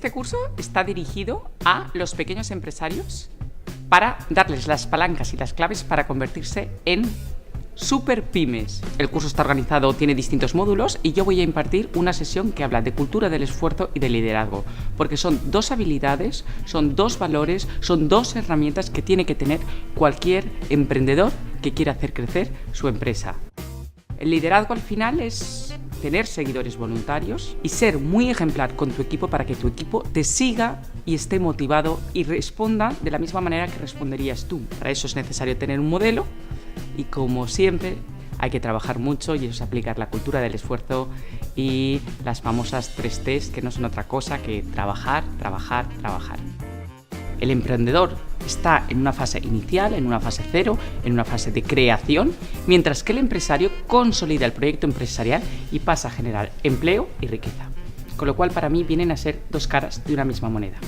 Este curso está dirigido a los pequeños empresarios para darles las palancas y las claves para convertirse en super pymes. El curso está organizado, tiene distintos módulos y yo voy a impartir una sesión que habla de cultura del esfuerzo y de liderazgo, porque son dos habilidades, son dos valores, son dos herramientas que tiene que tener cualquier emprendedor que quiera hacer crecer su empresa. El liderazgo al final es tener seguidores voluntarios y ser muy ejemplar con tu equipo para que tu equipo te siga y esté motivado y responda de la misma manera que responderías tú. Para eso es necesario tener un modelo y, como siempre, hay que trabajar mucho, y eso es aplicar la cultura del esfuerzo y las famosas 3 T's, que no son otra cosa que trabajar, trabajar, trabajar. El emprendedor está en una fase inicial, en una fase cero, en una fase de creación, mientras que el empresario consolida el proyecto empresarial y pasa a generar empleo y riqueza. Con lo cual, para mí, vienen a ser dos caras de una misma moneda.